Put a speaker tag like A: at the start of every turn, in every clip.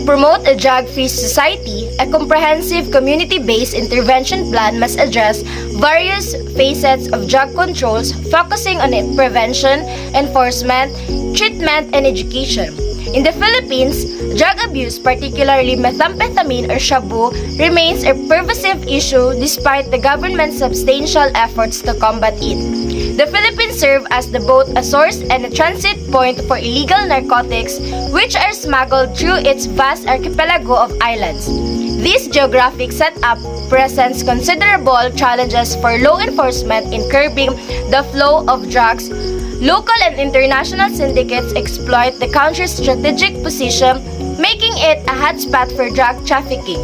A: promote a drug-free society, a comprehensive community-based intervention plan must address various facets of drug controls, focusing on prevention, enforcement, treatment, and education. In the Philippines, drug abuse, particularly methamphetamine or shabu, remains a pervasive issue despite the government's substantial efforts to combat it. The Philippines serve as both a source and a transit point for illegal narcotics, which are smuggled through its vast archipelago of islands. This geographic setup presents considerable challenges for law enforcement in curbing the flow of drugs. Local and international syndicates exploit the country's strategic position, making it a hotspot for drug trafficking.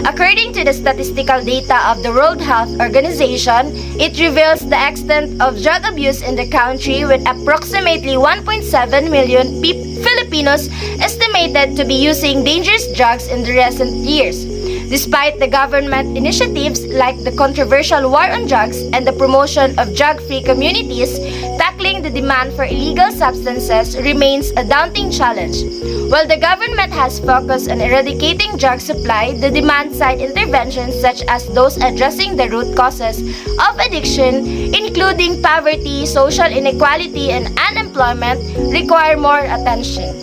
A: According to the statistical data of the World Health Organization, it reveals the extent of drug abuse in the country, with approximately 1.7 million Filipinos estimated to be using dangerous drugs in the recent years. Despite the government initiatives like the controversial war on drugs and the promotion of drug-free communities, tackling the demand for illegal substances remains a daunting challenge. While the government has focused on eradicating drug supply, the demand-side interventions such as those addressing the root causes of addiction, including poverty, social inequality, and unemployment, require more attention.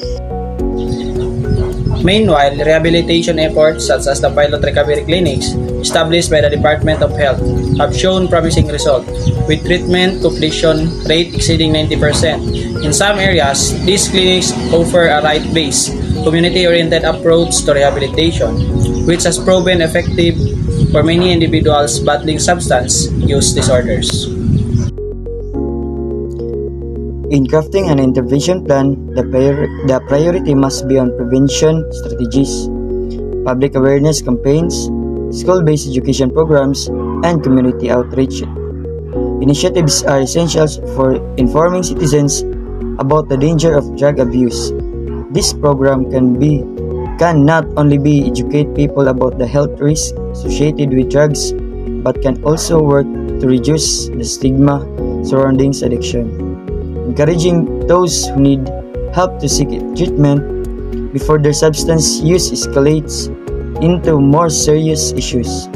B: Meanwhile, rehabilitation efforts such as the pilot recovery clinics established by the Department of Health have shown promising results, with treatment completion rate exceeding 90%. In some areas, these clinics offer a right-based, community-oriented approach to rehabilitation, which has proven effective for many individuals battling substance use disorders.
C: In crafting an intervention plan, the priority must be on prevention strategies, public awareness campaigns, school-based education programs, and community outreach. Initiatives are essential for informing citizens about the danger of drug abuse. This program can not only educate people about the health risks associated with drugs, but can also work to reduce the stigma surrounding addiction, encouraging those who need help to seek treatment before their substance use escalates into more serious issues.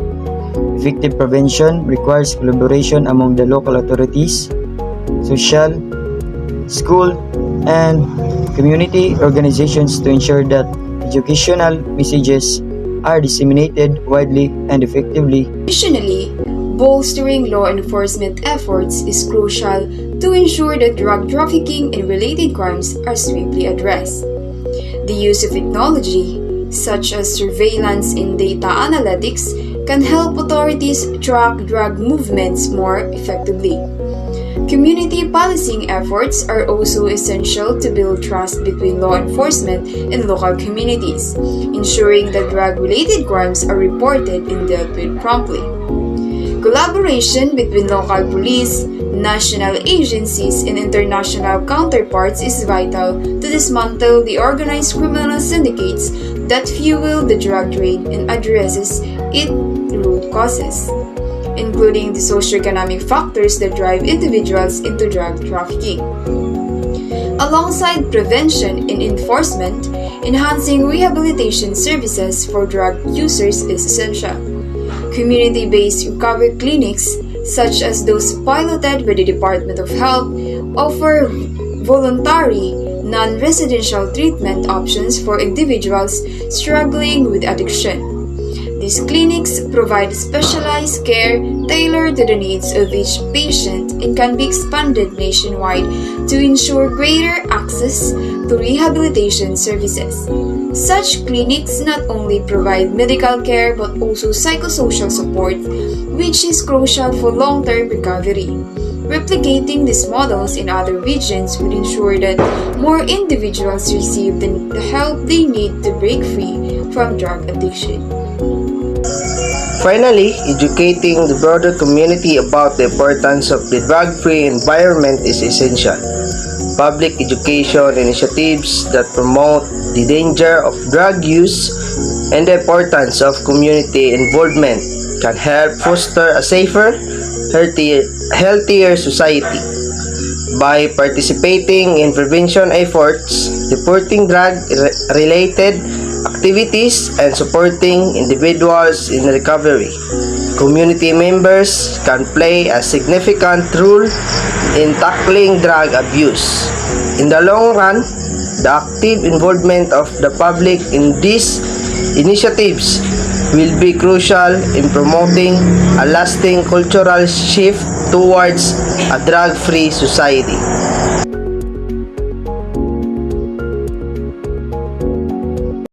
C: Effective prevention requires collaboration among the local authorities, social, school, and community organizations to ensure that educational messages are disseminated widely and effectively.
D: Additionally, bolstering law enforcement efforts is crucial to ensure that drug trafficking and related crimes are swiftly addressed. The use of technology, such as surveillance and data analytics, can help authorities track drug movements more effectively. Community policing efforts are also essential to build trust between law enforcement and local communities, ensuring that drug-related crimes are reported and dealt with promptly. Collaboration between local police, national agencies, and international counterparts is vital to dismantle the organized criminal syndicates that fuel the drug trade and addresses its root causes, including the socioeconomic factors that drive individuals into drug trafficking. Alongside prevention and enforcement, enhancing rehabilitation services for drug users is essential. Community-based recovery clinics, such as those piloted by the Department of Health, offer voluntary, non-residential treatment options for individuals struggling with addiction. These clinics provide specialized care tailored to the needs of each patient and can be expanded nationwide to ensure greater access to rehabilitation services. Such clinics not only provide medical care but also psychosocial support, which is crucial for long-term recovery. Replicating these models in other regions would ensure that more individuals receive the help they need to break free from drug addiction.
E: Finally, educating the broader community about the importance of the drug-free environment is essential. Public education initiatives that promote the danger of drug use and the importance of community involvement can help foster a safer, healthier society. By participating in prevention efforts, reporting drug-related activities and supporting individuals in recovery. Community members can play a significant role in tackling drug abuse. In the long run, the active involvement of the public in these initiatives will be crucial in promoting a lasting cultural shift towards a drug-free society.